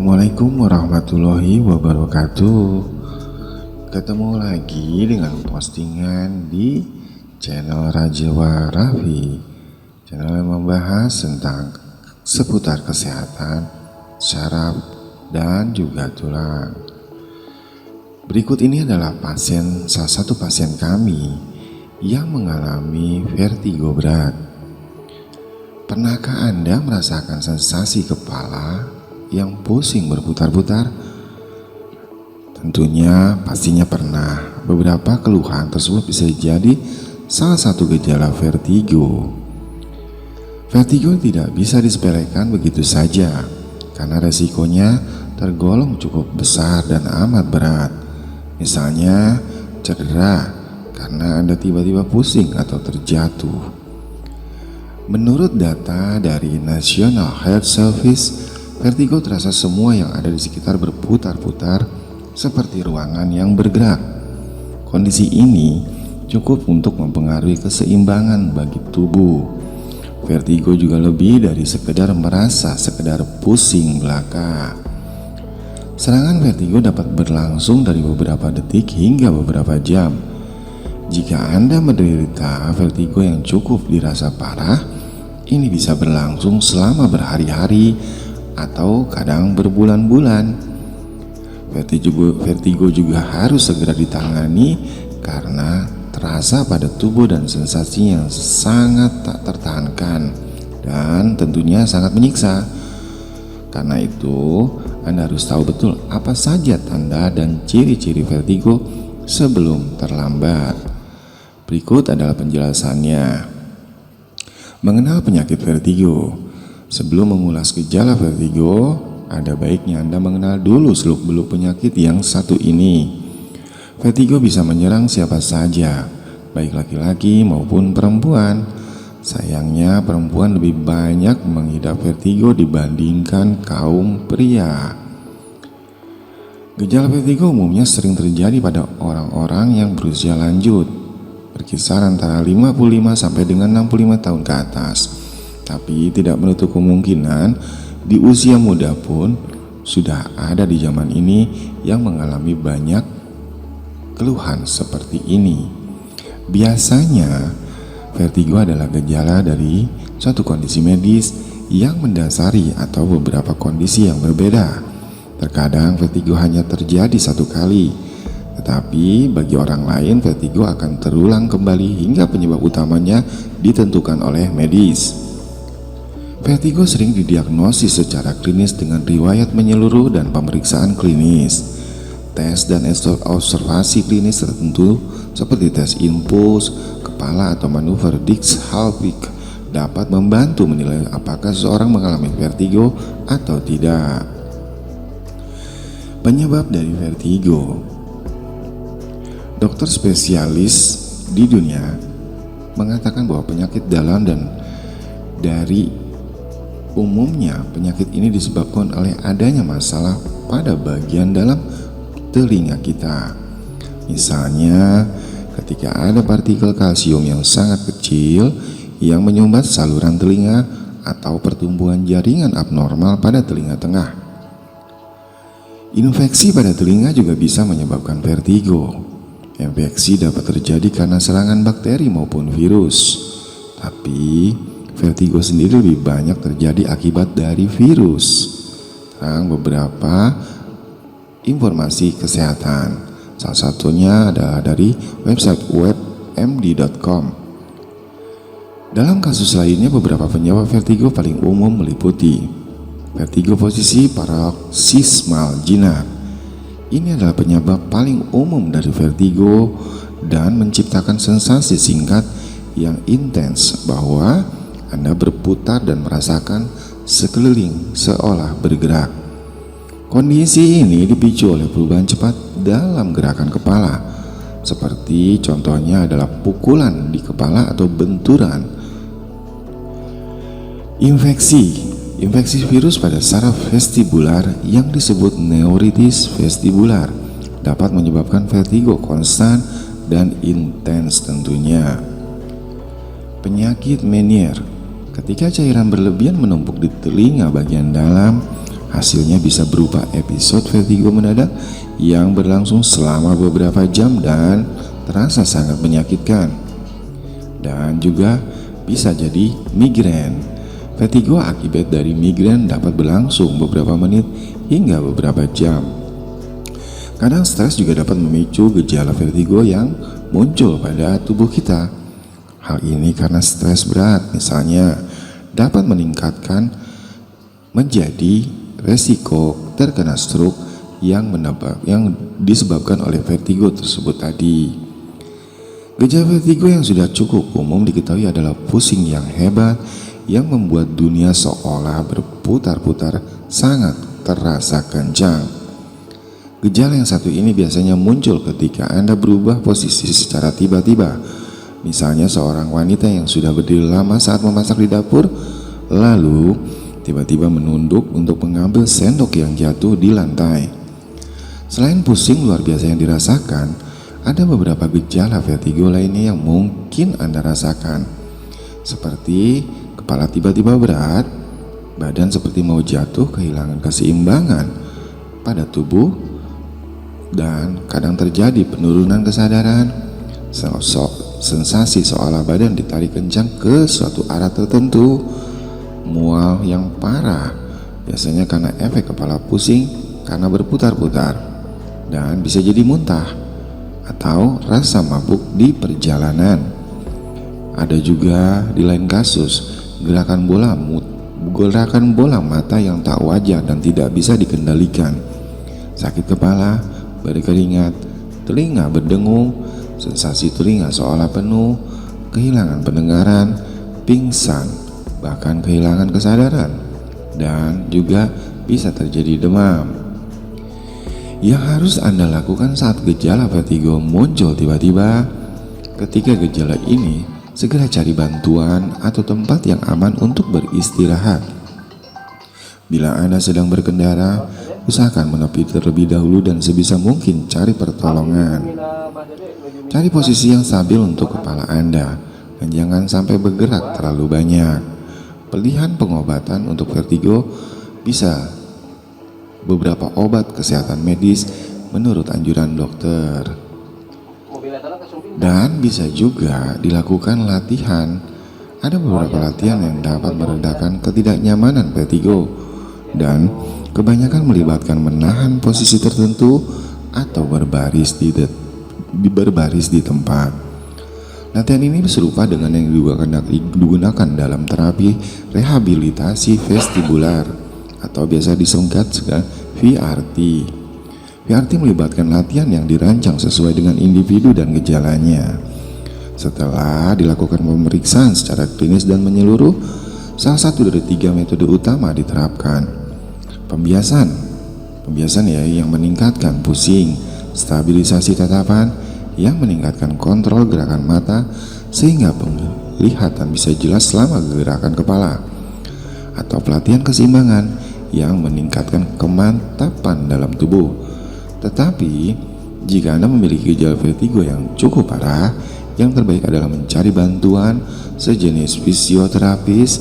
Assalamualaikum warahmatullahi wabarakatuh. Ketemu lagi dengan postingan di channel Rajewa Raffi, channel yang membahas tentang seputar kesehatan, syaraf, dan juga tulang. Berikut ini adalah salah satu pasien kami yang mengalami vertigo berat. Pernahkah Anda merasakan sensasi kepala yang pusing berputar-putar? Tentunya pastinya pernah. Beberapa keluhan tersebut bisa jadi salah satu gejala vertigo. Vertigo tidak bisa disepelekan begitu saja karena resikonya tergolong cukup besar dan amat berat. Misalnya cedera karena Anda tiba-tiba pusing atau terjatuh. Menurut data dari National Health Service, vertigo terasa semua yang ada di sekitar berputar-putar seperti ruangan yang bergerak. Kondisi ini cukup untuk mempengaruhi keseimbangan bagi tubuh. Vertigo juga lebih dari sekedar sekedar pusing belaka. Serangan vertigo dapat berlangsung dari beberapa detik hingga beberapa jam. Jika Anda menderita vertigo yang cukup dirasa parah, ini bisa berlangsung selama berhari-hari atau kadang berbulan-bulan. Vertigo juga harus segera ditangani karena terasa pada tubuh dan sensasi yang sangat tak tertahankan dan tentunya sangat menyiksa. Karena itu, Anda harus tahu betul apa saja tanda dan ciri-ciri vertigo sebelum terlambat. Berikut adalah penjelasannya. Mengenal penyakit vertigo. Sebelum mengulas gejala vertigo, ada baiknya Anda mengenal dulu seluk-beluk penyakit yang satu ini. Vertigo bisa menyerang siapa saja, baik laki-laki maupun perempuan. Sayangnya perempuan lebih banyak mengidap vertigo dibandingkan kaum pria. Gejala vertigo umumnya sering terjadi pada orang-orang yang berusia lanjut, berkisar antara 55 sampai dengan 65 tahun ke atas. Tapi tidak menutup kemungkinan di usia muda pun sudah ada di zaman ini yang mengalami banyak keluhan seperti ini. Biasanya vertigo adalah gejala dari suatu kondisi medis yang mendasari atau beberapa kondisi yang berbeda. Terkadang vertigo hanya terjadi satu kali, tetapi bagi orang lain vertigo akan terulang kembali hingga penyebab utamanya ditentukan oleh medis. Vertigo sering didiagnosis secara klinis dengan riwayat menyeluruh dan pemeriksaan klinis. Tes dan observasi klinis tertentu seperti tes impuls kepala atau manuver Dix-Hallwig dapat membantu menilai apakah seseorang mengalami vertigo atau tidak. Penyebab dari vertigo. Dokter spesialis di dunia mengatakan bahwa penyakit dalam dan dari umumnya penyakit ini disebabkan oleh adanya masalah pada bagian dalam telinga kita. Misalnya, ketika ada partikel kalsium yang sangat kecil yang menyumbat saluran telinga atau pertumbuhan jaringan abnormal pada telinga tengah. Infeksi pada telinga juga bisa menyebabkan vertigo. Infeksi dapat terjadi karena serangan bakteri maupun virus. Tapi, vertigo sendiri lebih banyak terjadi akibat dari virus. Sekarang beberapa informasi kesehatan. Salah satunya adalah dari website webmd.com. Dalam kasus lainnya, beberapa penyebab vertigo paling umum meliputi vertigo posisi paroxysmal jinak. Ini adalah penyebab paling umum dari vertigo dan menciptakan sensasi singkat yang intens bahwa Anda berputar dan merasakan sekeliling seolah bergerak. Kondisi ini dipicu oleh perubahan cepat dalam gerakan kepala, seperti contohnya adalah pukulan di kepala atau benturan. Infeksi virus pada saraf vestibular yang disebut neuritis vestibular dapat menyebabkan vertigo konstan dan intens tentunya. Penyakit Meniere. Ketika cairan berlebihan menumpuk di telinga bagian dalam, hasilnya bisa berupa episode vertigo mendadak yang berlangsung selama beberapa jam dan terasa sangat menyakitkan. Dan juga bisa jadi migrain. Vertigo akibat dari migrain dapat berlangsung beberapa menit hingga beberapa jam. Kadang stres juga dapat memicu gejala vertigo yang muncul pada tubuh kita. Hal ini karena stres berat misalnya dapat meningkatkan menjadi resiko terkena stroke yang disebabkan oleh vertigo tersebut tadi. Gejala vertigo yang sudah cukup umum diketahui adalah pusing yang hebat yang membuat dunia seolah berputar-putar sangat terasa kencang. Gejala yang satu ini biasanya muncul ketika Anda berubah posisi secara tiba-tiba. Misalnya seorang wanita yang sudah berdiri lama saat memasak di dapur, lalu tiba-tiba menunduk untuk mengambil sendok yang jatuh di lantai. Selain pusing luar biasa yang dirasakan, ada beberapa gejala vertigo lainnya yang mungkin Anda rasakan, seperti kepala tiba-tiba berat, badan seperti mau jatuh, kehilangan keseimbangan pada tubuh, dan kadang terjadi penurunan kesadaran, sensasi seolah badan ditarik kencang ke suatu arah tertentu, mual yang parah, biasanya karena efek kepala pusing karena berputar-putar, dan bisa jadi muntah, atau rasa mabuk di perjalanan. Ada juga di lain kasus, gerakan bola mata yang tak wajar dan tidak bisa dikendalikan, sakit kepala, berkeringat, telinga berdengung, sensasi telinga seolah penuh, kehilangan pendengaran, pingsan, bahkan kehilangan kesadaran, dan juga bisa terjadi demam. Yang harus Anda lakukan saat gejala vertigo muncul tiba-tiba, ketika gejala ini segera cari bantuan atau tempat yang aman untuk beristirahat. Bila Anda sedang berkendara, usahakan menepi terlebih dahulu dan sebisa mungkin cari pertolongan. Cari posisi yang stabil untuk kepala Anda dan jangan sampai bergerak terlalu banyak. Pilihan pengobatan untuk vertigo bisa beberapa obat kesehatan medis menurut anjuran dokter. Dan bisa juga dilakukan latihan Ada beberapa latihan yang dapat meredakan ketidaknyamanan vertigo dan kebanyakan melibatkan menahan posisi tertentu atau berbaris di tempat. Latihan ini serupa dengan yang digunakan dalam terapi rehabilitasi vestibular atau biasa disingkat VRT. VRT melibatkan latihan yang dirancang sesuai dengan individu dan gejalanya. Setelah dilakukan pemeriksaan secara klinis dan menyeluruh, salah satu dari 3 metode utama diterapkan. Pembiasan yang meningkatkan pusing, stabilisasi tatapan, yang meningkatkan kontrol gerakan mata sehingga penglihatan bisa jelas selama gerakan kepala, atau pelatihan keseimbangan yang meningkatkan kemantapan dalam tubuh. Tetapi jika Anda memiliki gejala vertigo yang cukup parah, yang terbaik adalah mencari bantuan sejenis fisioterapis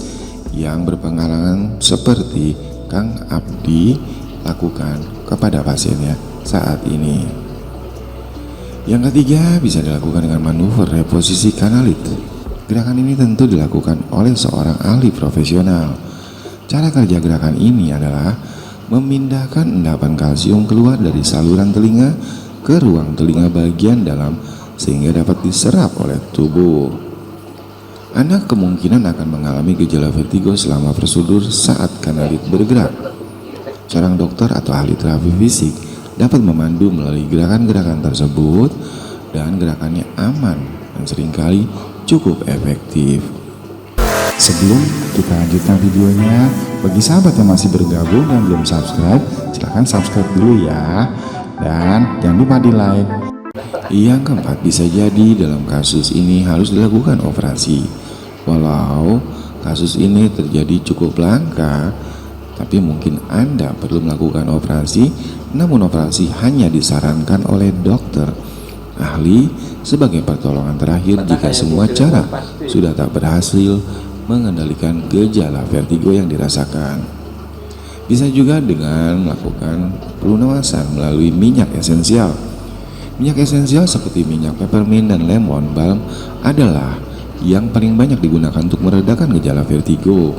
yang berpengalaman seperti Kang Abdi lakukan kepada pasiennya saat ini. Yang ketiga, bisa dilakukan dengan manuver reposisi kanalit. Gerakan ini tentu dilakukan oleh seorang ahli profesional. Cara kerja gerakan ini adalah memindahkan endapan kalsium keluar dari saluran telinga ke ruang telinga bagian dalam sehingga dapat diserap oleh tubuh. Anda kemungkinan akan mengalami gejala vertigo selama prosedur saat kanalit bergerak. Seorang dokter atau ahli terapi fisik dapat memandu melalui gerakan-gerakan tersebut dan gerakannya aman dan seringkali cukup efektif. Sebelum kita lanjutkan videonya, bagi sahabat yang masih bergabung dan belum subscribe, silahkan subscribe dulu ya. Dan jangan lupa di like. Yang keempat, bisa jadi dalam kasus ini harus dilakukan operasi. Walau kasus ini terjadi cukup langka, tapi mungkin Anda perlu melakukan operasi, namun operasi hanya disarankan oleh dokter ahli sebagai pertolongan terakhir jika semua cara sudah tak berhasil mengendalikan gejala vertigo yang dirasakan. Bisa juga dengan melakukan pelunasan melalui minyak esensial. Minyak esensial seperti minyak peppermint dan lemon balm adalah yang paling banyak digunakan untuk meredakan gejala vertigo.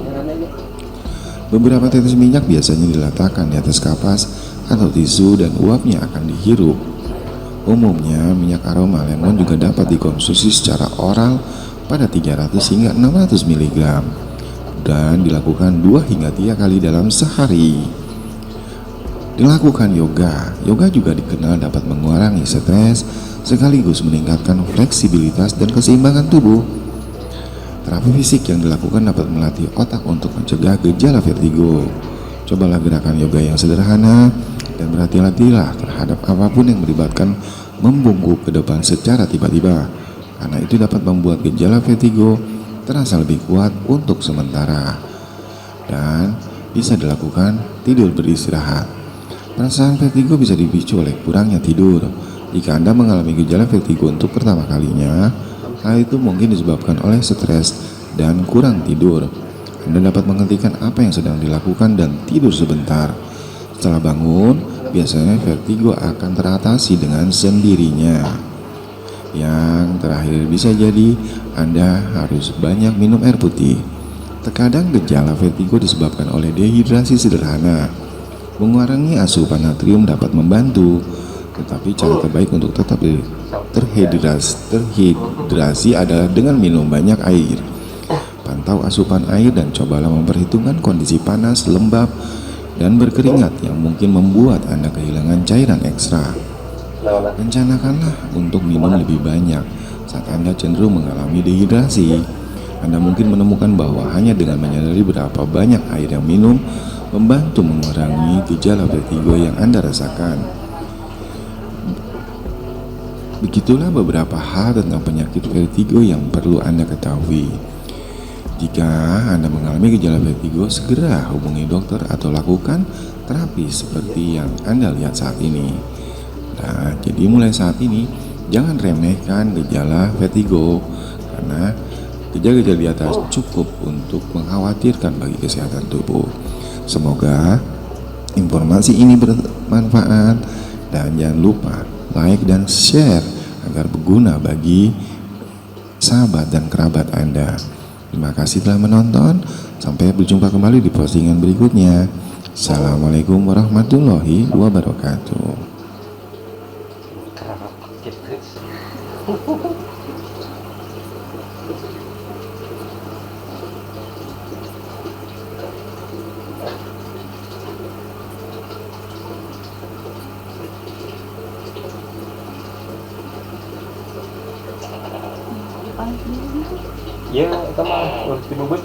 Beberapa tetes minyak biasanya diletakkan di atas kapas atau tisu dan uapnya akan dihirup. Umumnya minyak aroma lemon juga dapat dikonsumsi secara oral pada 300 hingga 600 mg dan dilakukan 2 hingga 3 kali dalam sehari. Dilakukan yoga juga dikenal dapat mengurangi stres sekaligus meningkatkan fleksibilitas dan keseimbangan tubuh. Terapi fisik yang dilakukan dapat melatih otak untuk mencegah gejala vertigo. Cobalah gerakan yoga yang sederhana dan berhati-hatilah terhadap apapun yang melibatkan membungkuk ke depan secara tiba-tiba, karena itu dapat membuat gejala vertigo terasa lebih kuat untuk sementara. Dan bisa dilakukan tidur beristirahat. Perasaan vertigo bisa dipicu oleh kurangnya tidur. Jika Anda mengalami gejala vertigo untuk pertama kalinya, hal itu mungkin disebabkan oleh stres dan kurang tidur. Anda dapat menghentikan apa yang sedang dilakukan dan tidur sebentar. Setelah bangun, biasanya vertigo akan teratasi dengan sendirinya. Yang terakhir, bisa jadi Anda harus banyak minum air putih. Terkadang gejala vertigo disebabkan oleh dehidrasi sederhana. Mengurangi asupan natrium dapat membantu, tetapi cara terbaik untuk tetap terhidrasi adalah dengan minum banyak air. Pantau asupan air dan cobalah memperhitungkan kondisi panas, lembab, dan berkeringat yang mungkin membuat Anda kehilangan cairan ekstra. Rencanakanlah untuk minum lebih banyak saat Anda cenderung mengalami dehidrasi. Anda mungkin menemukan bahwa hanya dengan menyadari berapa banyak air yang minum membantu mengurangi gejala vertigo yang Anda rasakan. Begitulah beberapa hal tentang penyakit vertigo yang perlu Anda ketahui. Jika Anda mengalami gejala vertigo, segera hubungi dokter atau lakukan terapi seperti yang Anda lihat saat ini. Nah, jadi mulai saat ini jangan remehkan gejala vertigo, karena gejala-gejala di atas cukup untuk mengkhawatirkan bagi kesehatan tubuh. Semoga informasi ini bermanfaat dan jangan lupa like dan share agar berguna bagi sahabat dan kerabat Anda. Terima kasih telah menonton. Sampai berjumpa kembali di postingan berikutnya. Assalamualaikum warahmatullahi wabarakatuh. Ya, itu mah urus dibubut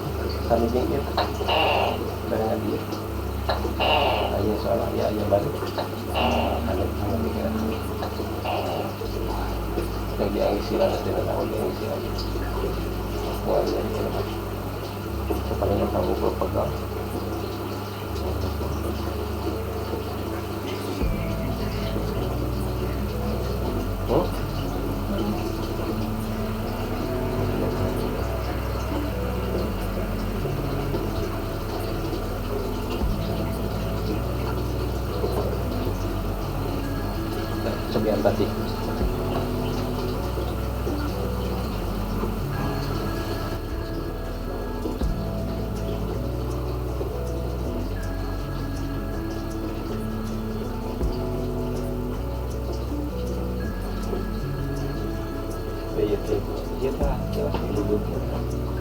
kami jengit dengan dia. Hanya soal dia balik. Hanya pikiran. Yang dia ngisi lah dengan awal dia ngisi lagi. Wah, ini kenapa? Sepanjang yang kamu berpegang. Sebiar tadi. Iya, iya, iya, iya,